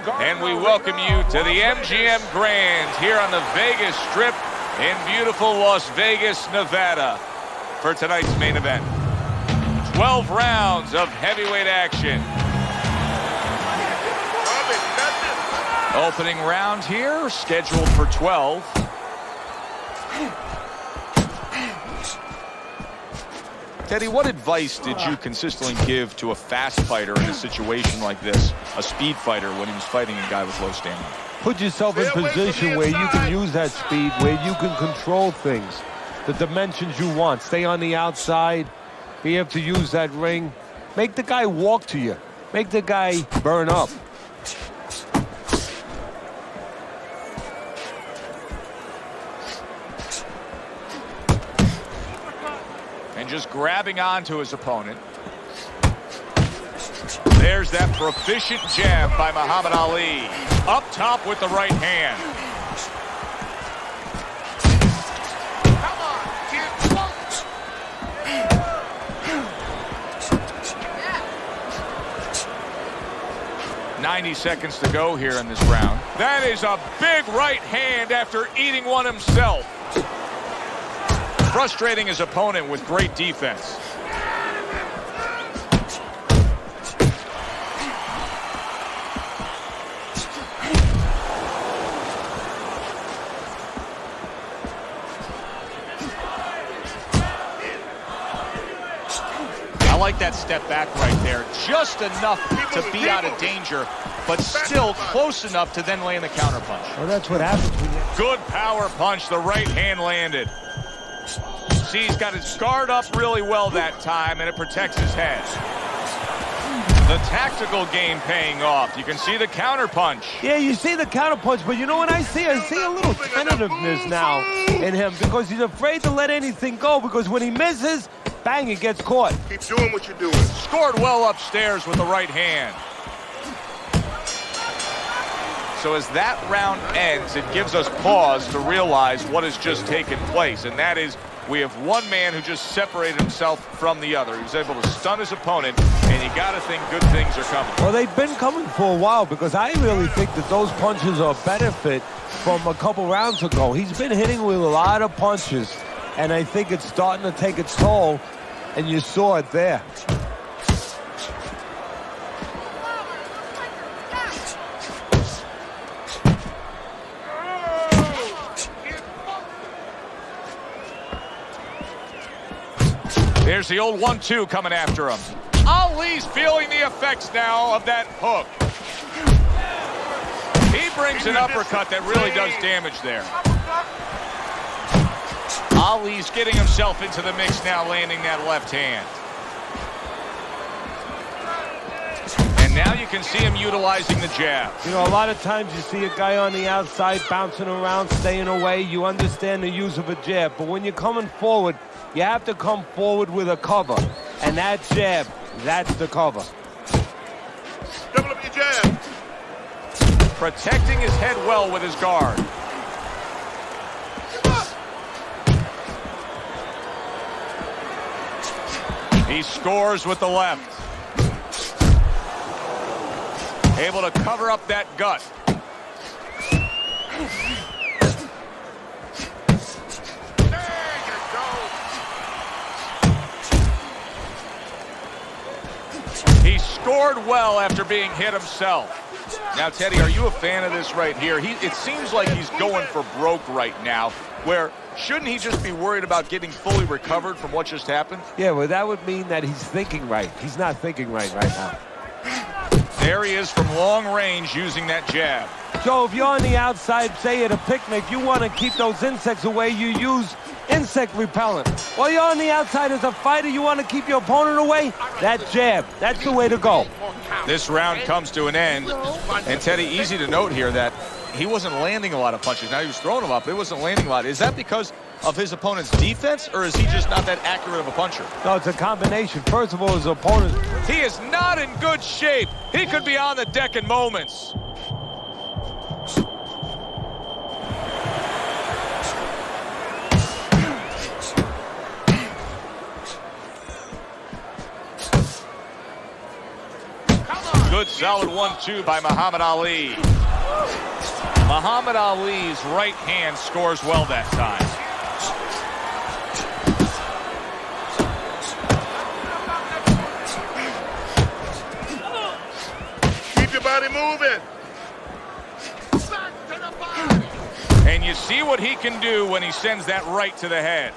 And we welcome you to the MGM Grand here on the Vegas Strip in beautiful Las Vegas, Nevada for tonight's main event. 12 rounds of heavyweight action. Opening round here, scheduled for 12. Teddy, what advice did you consistently give to a fast fighter in a situation like this, a speed fighter, when he was fighting a guy with low stamina? Put yourself in position where you can use that speed, where you can control things, the dimensions you want. Stay on the outside, be able to use that ring. Make the guy walk to you. Make the guy burn up. And just grabbing onto his opponent. There's that proficient jab by Muhammad Ali. Up top with the right hand. Come on, kid. 90 seconds to go here in this round. That is a big right hand after eating one himself. Frustrating his opponent with great defense. I like that step back right there. Just enough to be out of danger, but still close enough to then land the counter punch. Well, that's what happens when you... Good power punch. The right hand landed. See, he's got his guard up really well that time, and it protects his head. The tactical game paying off. You can see the counter punch. Yeah, you see the counter punch, but you know what I see? I see a little tentativeness now in him because he's afraid to let anything go, because when he misses, bang, it gets caught. Keep doing what you're doing. Scored well upstairs with the right hand. So as that round ends, it gives us pause to realize what has just taken place, and that is we have one man who just separated himself from the other. He was able to stun his opponent, and you got to think good things are coming. Well, they've been coming for a while, because I really think that those punches are a benefit from a couple rounds ago. He's been hitting with a lot of punches, and I think it's starting to take its toll, and you saw it there. There's the old 1-2 coming after him. Ali's feeling the effects now of that hook. He brings an uppercut that really does damage there. Ali's getting himself into the mix now, landing that left hand. And now you can see him utilizing the jab. You know, a lot of times you see a guy on the outside bouncing around, staying away. You understand the use of a jab, but when you're coming forward, you have to come forward with a cover. And that jab, that's the cover. Double up your jab. Protecting his head well with his guard. He scores with the left. Able to cover up that gut. He scored well after being hit himself. Now, Teddy, are you a fan of this right here? It seems like he's going for broke right now, where shouldn't he just be worried about getting fully recovered from what just happened? Yeah, well, that would mean that he's thinking right. He's not thinking right now. There he is from long range using that jab. Joe, if you're on the outside, say at a picnic, you want to keep those insects away, you use insect repellent. While you're on the outside as a fighter, you want to keep your opponent away, that jab, that's the way to go. This round comes to an end, and Teddy, easy to note here that he wasn't landing a lot of punches. Now he was throwing them up, but he wasn't landing a lot. Is that because of his opponent's defense, or is he just not that accurate of a puncher? No, it's a combination. First of all, his opponent... He is not in good shape. He could be on the deck in moments. Good solid 1-2 by Muhammad Ali. Muhammad Ali's right hand scores well that time. Keep your body moving. And you see what he can do when he sends that right to the head.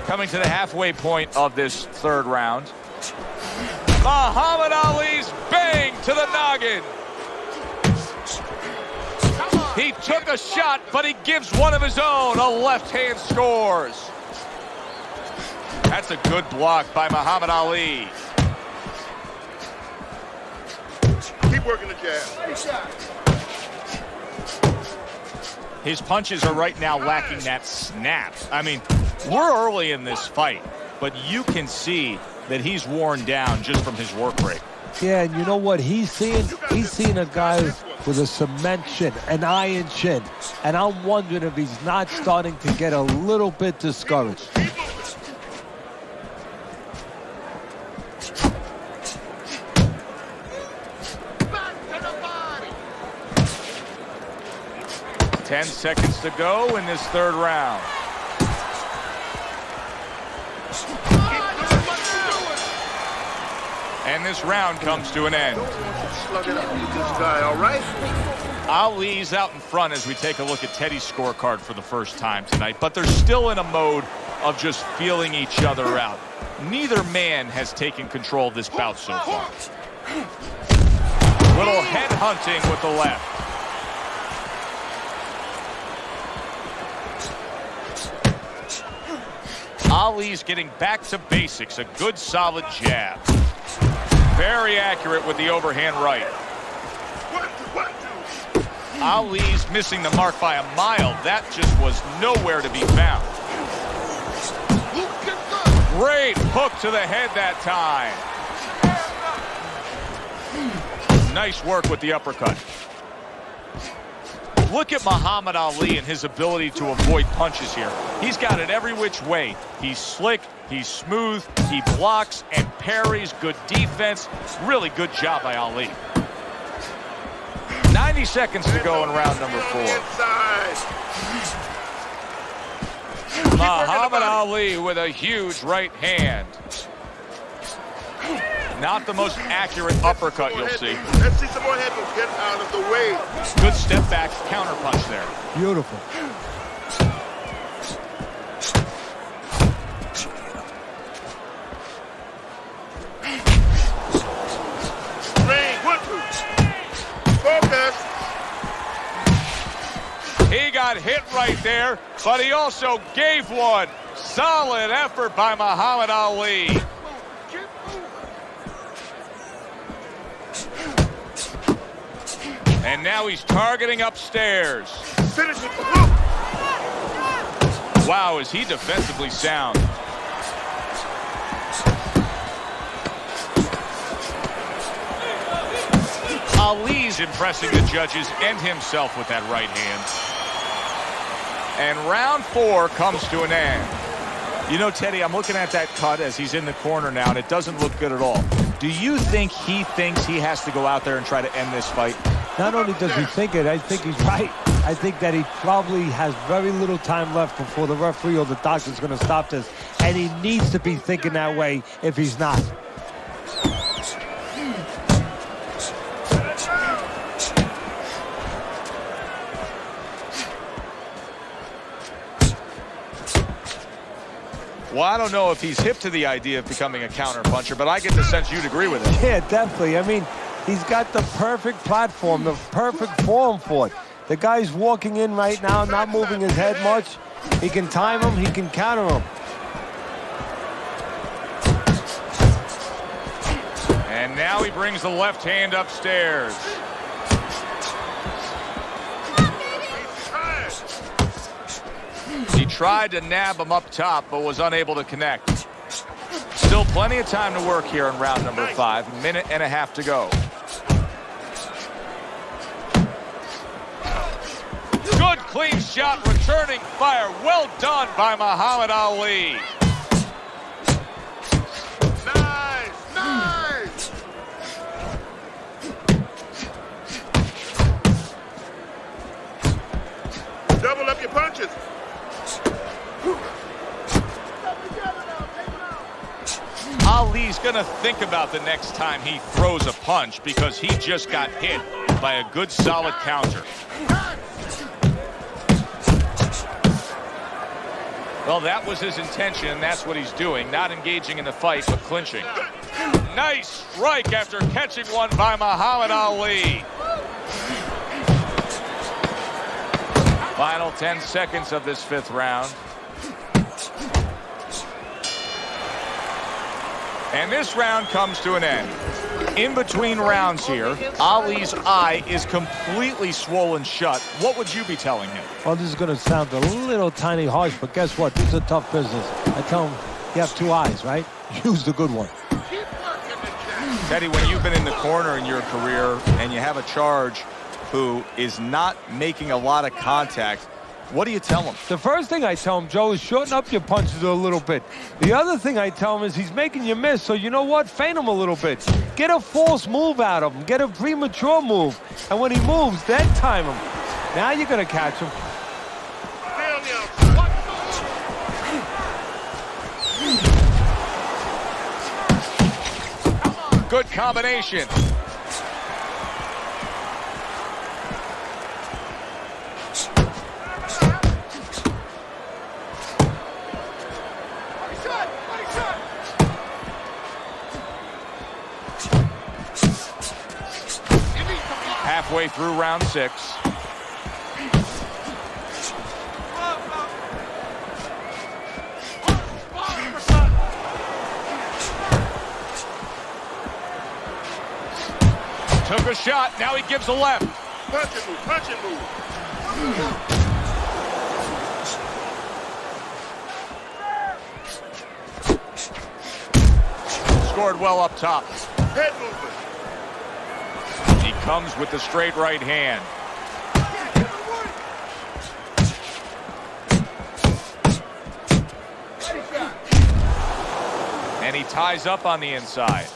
Coming to the halfway point of this third round. Muhammad Ali's bang to the noggin. He took a shot, but he gives one of his own. A left hand scores. That's a good block by Muhammad Ali. Keep working the jab. His punches are right now lacking that snap. I mean, we're early in this fight, but you can see that he's worn down just from his work rate. Yeah, and you know what he's seeing? He's seeing a guy with a cement chin, an iron chin. And I'm wondering if he's not starting to get a little bit discouraged. 10 seconds to go in this third round. And this round comes to an end. Slug it out with this guy, all right? Ali's out in front as we take a look at Teddy's scorecard for the first time tonight, but they're still in a mode of just feeling each other out. Neither man has taken control of this bout so far. Little head hunting with the left. Ali's getting back to basics, a good solid jab. Very accurate with the overhand right. Ali's missing the mark by a mile. That just was nowhere to be found. Great hook to the head that time. Nice work with the uppercut. Look at Muhammad Ali and his ability to avoid punches here. He's got it every which way. He's slick, he's smooth, he blocks and parries. Good defense. Really good job by Ali. 90 seconds to go in round number 4. Muhammad Ali with a huge right hand. Not the most accurate uppercut you'll see. Let's see some more head move. Get out of the way. Good step back counter punch there. Beautiful. Ring, 1, 2. Focus. He got hit right there, but he also gave one. Solid effort by Muhammad Ali. And now he's targeting upstairs. Finish with the hook. Wow, is he defensively sound. Ali's impressing the judges and himself with that right hand. And round 4 comes to an end. You know, Teddy, I'm looking at that cut as he's in the corner now, and it doesn't look good at all. Do you think he thinks he has to go out there and try to end this fight? Not only does he think it, I think he's right. I think that he probably has very little time left before the referee or the doctor's going to stop this. And he needs to be thinking that way if he's not. Well, I don't know if he's hip to the idea of becoming a counter puncher, but I get the sense you'd agree with it. Yeah, definitely. I mean, he's got the perfect platform, the perfect form for it. The guy's walking in right now, not moving his head much. He can time him, he can counter him. And now he brings the left hand upstairs. He tried to nab him up top, but was unable to connect. Still plenty of time to work here in round number 5. A minute and a half to go. Good clean shot, returning fire. Well done by Muhammad Ali. Nice, nice. Double up your punches. Ali's going to think about the next time he throws a punch because he just got hit by a good solid counter. Well, that was his intention, and that's what he's doing. Not engaging in the fight, but clinching. Nice strike after catching one by Muhammad Ali. Final 10 seconds of this 5th round. And this round comes to an end. In between rounds here, Ali's eye is completely swollen shut. What would you be telling him? Well, this is going to sound a little tiny harsh, but guess what? This is a tough business. I tell him, you have 2 eyes, right? Use the good one. Teddy, when you've been in the corner in your career and you have a charge who is not making a lot of contact, what do you tell him? The first thing I tell him, Joe, is shorten up your punches a little bit. The other thing I tell him is he's making you miss, so you know what? Feint him a little bit. Get a false move out of him. Get a premature move. And when he moves, then time him. Now you're going to catch him. Good combination. Halfway through round 6. Took a shot, now he gives a left. Punch and move, punch and move. Scored well up top. Head movement. He comes with the straight right hand. And he ties up on the inside.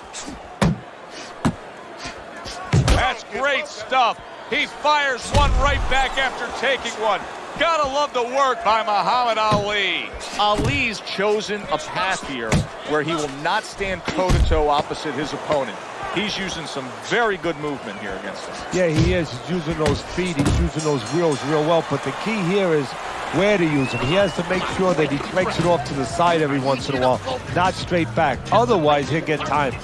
That's great stuff. He fires one right back after taking one. Gotta love the work by Muhammad Ali. Ali's chosen a path here where he will not stand toe-to-toe opposite his opponent. He's using some very good movement here against him. Yeah, he is. He's using those feet. He's using those wheels real well. But the key here is where to use them. He has to make sure that he breaks it off to the side every once in a while, not straight back. Otherwise, he'll get timed.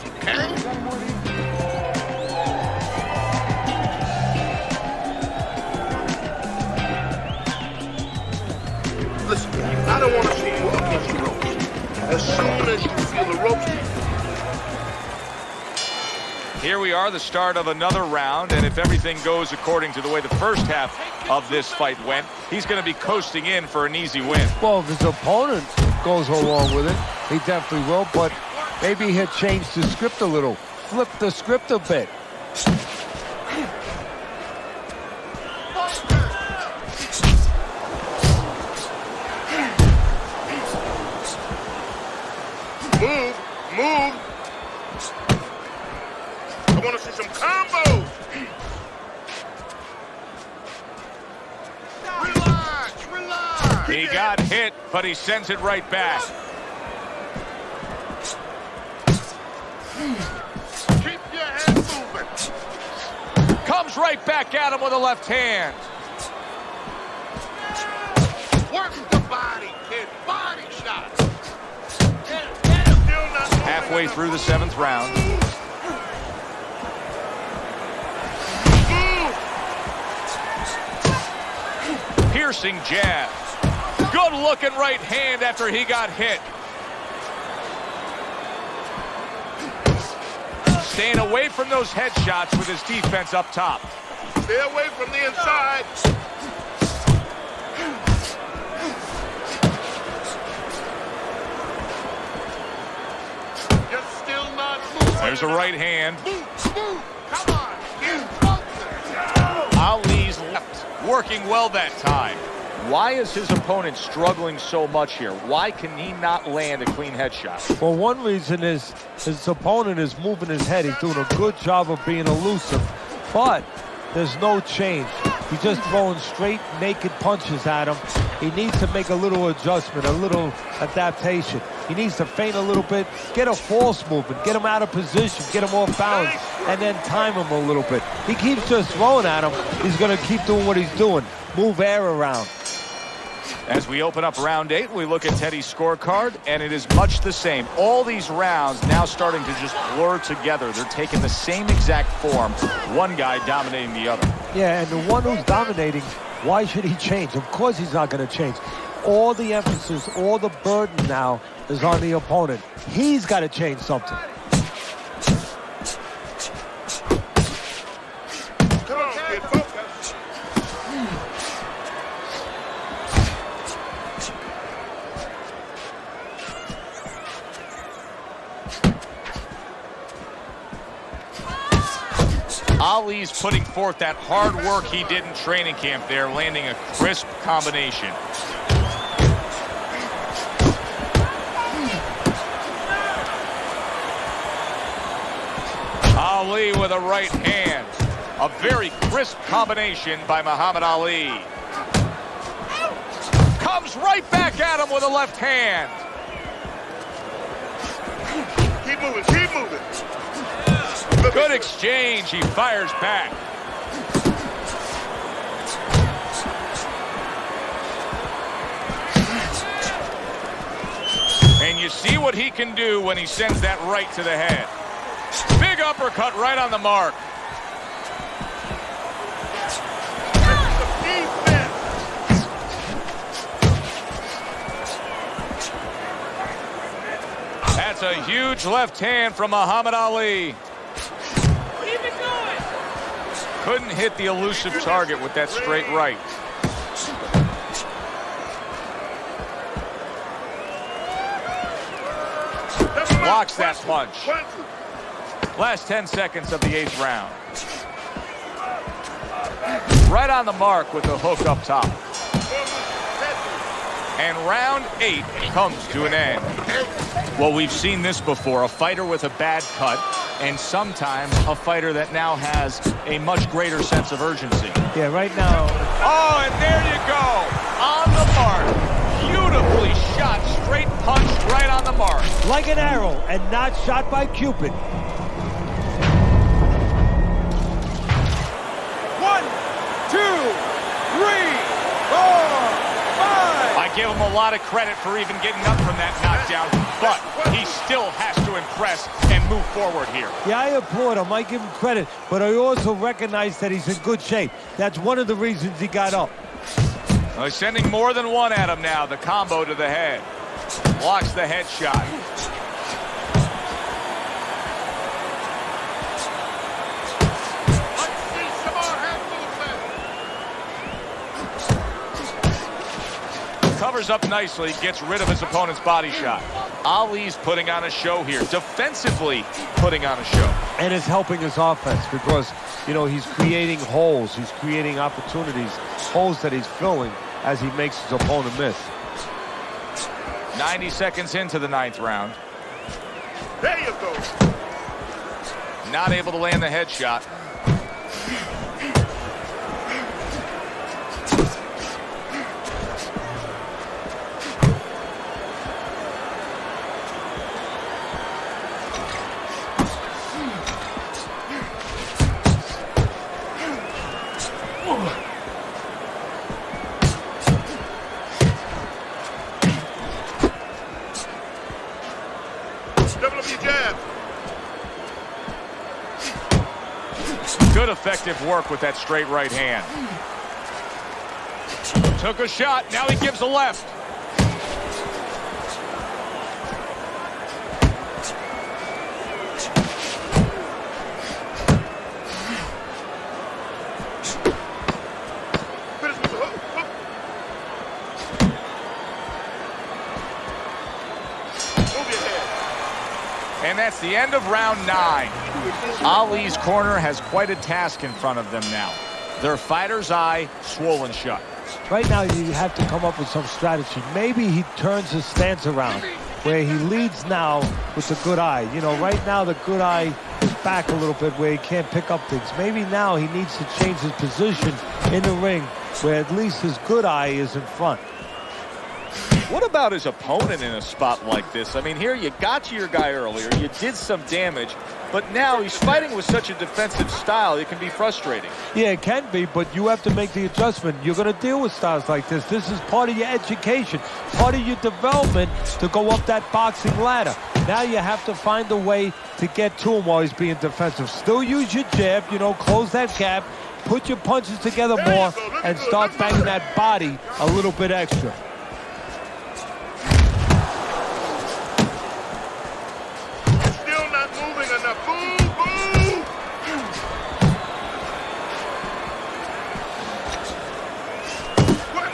Listen, I don't want to see you against the ropes. As soon as you feel the ropes. Here we are, the start of another round, and if everything goes according to the way the first half of this fight went, he's going to be coasting in for an easy win. Well, if his opponent goes along with it, he definitely will, but maybe he'll change the script a little, flip the script a bit. Move, move. I want to see some combos. Relax, relax. He got hit, but he sends it right back. Keep your head moving. Comes right back at him with a left hand. Work the body, kid. Body shot. Halfway through the 7th round. Piercing jab. Good looking right hand after he got hit. Staying away from those headshots with his defense up top. Stay away from the inside. You're still not moving. There's a right hand. Move, move. Come on. Get closer. Ali's left working well that time. Why is his opponent struggling so much here? Why can he not land a clean headshot? Well, one reason is his opponent is moving his head. He's doing a good job of being elusive, but there's no change. He's just throwing straight, naked punches at him. He needs to make a little adjustment, a little adaptation. He needs to feint a little bit, get a false movement, get him out of position, get him off balance, and then time him a little bit. He keeps just throwing at him. He's going to keep doing what he's doing. Move air around. As we open up round 8, we look at Teddy's scorecard, and it is much the same. All these rounds now starting to just blur together. They're taking the same exact form, one guy dominating the other. Yeah, and the one who's dominating, why should he change? Of course he's not going to change. All the emphasis, all the burden now is on the opponent. He's got to change something. Come on, kid, focus. Ali's putting forth that hard work he did in training camp there, landing a crisp combination. Ali with a right hand. A very crisp combination by Muhammad Ali. Comes right back at him with a left hand. Keep moving, keep moving. Good exchange. He fires back. And you see what he can do when he sends that right to the head. Big uppercut right on the mark. That's a huge left hand from Muhammad Ali. Couldn't hit the elusive target with that straight right. Blocks that punch. Last 10 seconds of the 8th round. Right on the mark with the hook up top. And round 8 comes to an end. Well, we've seen this before. A fighter with a bad cut, and sometimes a fighter that now has a much greater sense of urgency. Yeah, right now. Oh, and there you go. On the mark. Beautifully shot. Straight punch right on the mark. Like an arrow and not shot by Cupid. 1, 2, 3, 4, 5. I give him a lot of credit for even getting up from that knockdown, but he still has to impress and move forward here. Yeah, I applaud him. I give him credit, but I also recognize that he's in good shape. That's one of the reasons he got up. Well, he's sending more than one at him now. The combo to the head. Blocks the headshot. Covers up nicely, gets rid of his opponent's body shot. Ali's putting on a show here, defensively putting on a show. And it's helping his offense because, you know, he's creating holes. He's creating opportunities, holes that he's filling as he makes his opponent miss. 90 seconds into the 9th round. There you go. Not able to land the headshot. Double up your jab. Good effective work with that straight right hand. Took a shot, now he gives a left. Finish with the hook. Move your head. And that's the end of round 9. Ali's corner has quite a task in front of them now. Their fighter's eye swollen shut. Right now, you have to come up with some strategy. Maybe he turns his stance around, where he leads now with the good eye. You know, right now the good eye is back a little bit where he can't pick up things. Maybe now he needs to change his position in the ring where at least his good eye is in front. What about his opponent in a spot like this? I mean, here you got to your guy earlier, you did some damage, but now he's fighting with such a defensive style, it can be frustrating. Yeah, it can be, but you have to make the adjustment. You're going to deal with styles like this. This is part of your education, part of your development to go up that boxing ladder. Now you have to find a way to get to him while he's being defensive. Still use your jab, you know, close that gap, put your punches together more, and start banging that body a little bit extra. Still not moving enough. Boom, boom. What?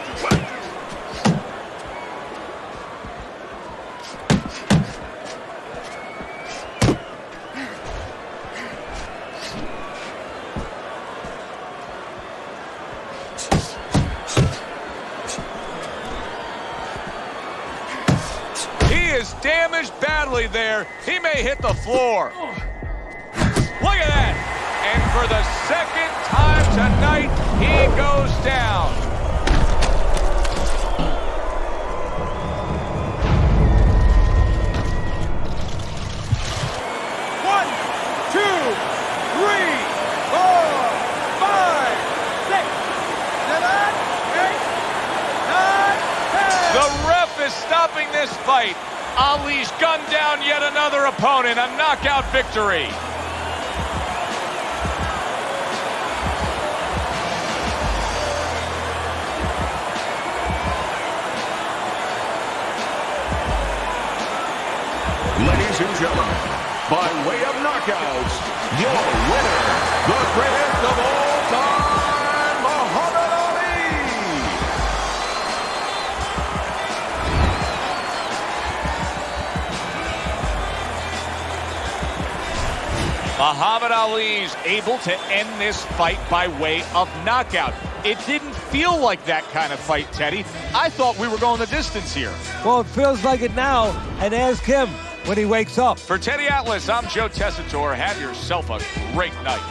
He is damaged badly there. He may hit the floor. Look at that. And for the second time tonight, he goes down. One, two, three, 4, 5, 6, 7, 8, 9, 10. The ref is stopping this fight. Ali's gunned down yet another opponent. A knockout victory. Ladies and gentlemen, by way of knockouts, your winner, the greatest of all time, Muhammad Ali. Muhammad Ali's able to end this fight by way of knockout. It didn't feel like that kind of fight, Teddy. I thought we were going the distance here. Well, it feels like it now, and ask him when he wakes up. For Teddy Atlas, I'm Joe Tessitore. Have yourself a great night.